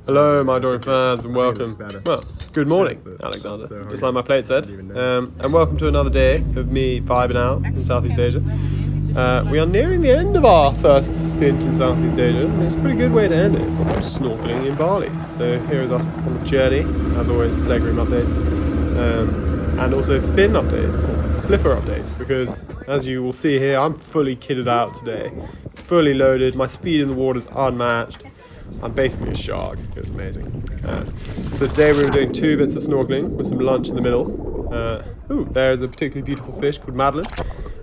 Hello, my adoring fans, and welcome. Well, good morning, Alexander, just like my plate said. And welcome to another day of me vibing out in Southeast Asia. We are nearing the end of our first stint in Southeast Asia, and it's a pretty good way to end it. Got some snorkeling in Bali. So here is us on the journey, as always, leg room updates, and also fin updates, or flipper updates, because as you will see here, I'm fully kitted out today, fully loaded. My speed in the water is unmatched. I'm basically a shark. It was amazing. So today we were doing 2 bits of snorkeling with some lunch in the middle. There's a particularly beautiful fish called Madeline.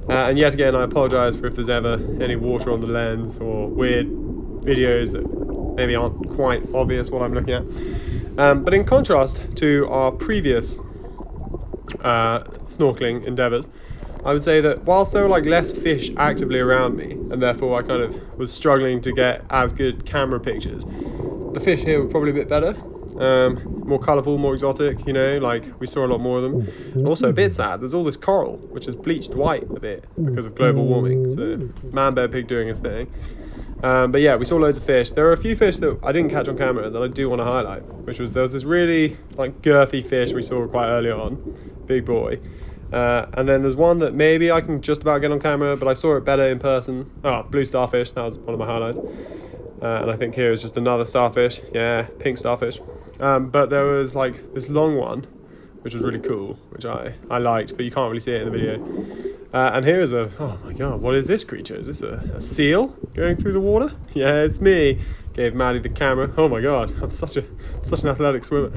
And yet again, I apologise for if there's ever any water on the lens or weird videos that maybe aren't quite obvious what I'm looking at. But in contrast to our previous snorkeling endeavours, I would say that whilst there were like less fish actively around me, and therefore I kind of was struggling to get as good camera pictures, the fish here were probably a bit better, more colourful, more exotic, you know, like we saw a lot more of them. And also a bit sad, there's all this coral which is bleached white a bit because of global warming, so man bear pig doing his thing. But yeah, we saw loads of fish. There are a few fish that I didn't catch on camera that I do want to highlight, which was there was this really like girthy fish we saw quite early on, big boy. And then there's one that maybe I can just about get on camera, but I saw it better in person. Oh, blue starfish, that was one of my highlights. And I think here is just another starfish. Yeah, pink starfish. But there was like this long one, which was really cool, which I liked, but you can't really see it in the video. And here is oh my god, what is this creature? Is this a seal going through the water? Yeah, it's me. Gave Maddie the camera. Oh my god, I'm such an athletic swimmer.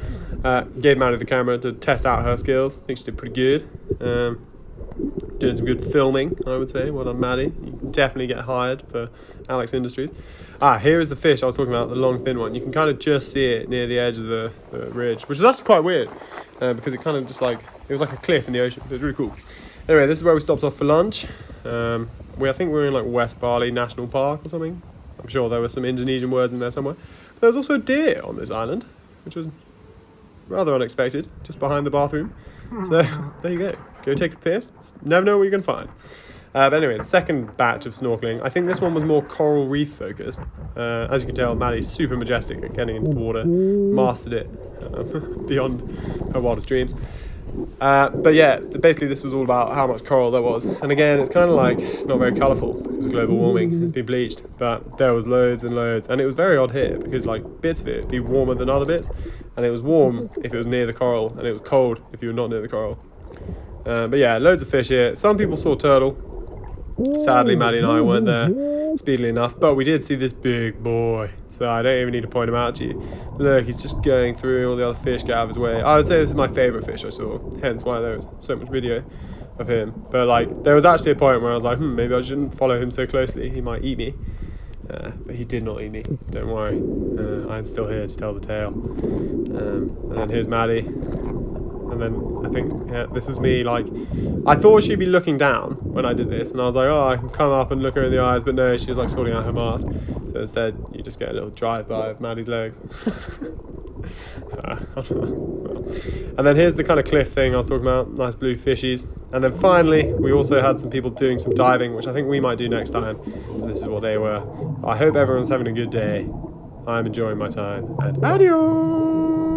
Gave Maddie the camera to test out her skills. I think she did pretty good. Doing some good filming, I would say. Well done, Maddie. You can definitely get hired for Alex Industries. Here is the fish I was talking about, the long thin one. You can kind of just see it near the edge of the ridge, which is actually quite weird because it kind of just like, it was like a cliff in the ocean. It was really cool. Anyway, this is where we stopped off for lunch. I think we were in like West Bali National Park or something. I'm sure there were some Indonesian words in there somewhere. There was also a deer on this island, which was rather unexpected, just behind the bathroom. So there you go. Go take a piss. Never know what you're going to find. But anyway, the second batch of snorkeling, I think this one was more coral reef focused. As you can tell, Maddie's super majestic at getting into the water, mastered it beyond her wildest dreams. But yeah, basically this was all about how much coral there was. And again, it's kind of like not very colourful because of global warming. It's been bleached, but there was loads and loads. And it was very odd here because like bits of it would be warmer than other bits. And it was warm if it was near the coral, and it was cold if you were not near the coral. But yeah, loads of fish here. Some people saw turtle. Sadly, Maddie and I weren't there speedily enough, but we did see this big boy, so I don't even need to point him out to you. Look, he's just going through all the other fish, get out of his way. I would say this is my favourite fish I saw, hence why there was so much video of him. But like, there was actually a point where I was like, maybe I shouldn't follow him so closely, he might eat me. But he did not eat me, don't worry. I'm still here to tell the tale. And then here's Maddie. And then I think, yeah, this was me, like, I thought she'd be looking down when I did this, and I was like, oh, I can come up and look her in the eyes, but no, she was like sorting out her mask. So instead, you just get a little drive-by of Maddie's legs. And then here's the kind of cliff thing I was talking about, nice blue fishies. And then finally, we also had some people doing some diving, which I think we might do next time. And this is what they were. I hope everyone's having a good day. I'm enjoying my time, and adios!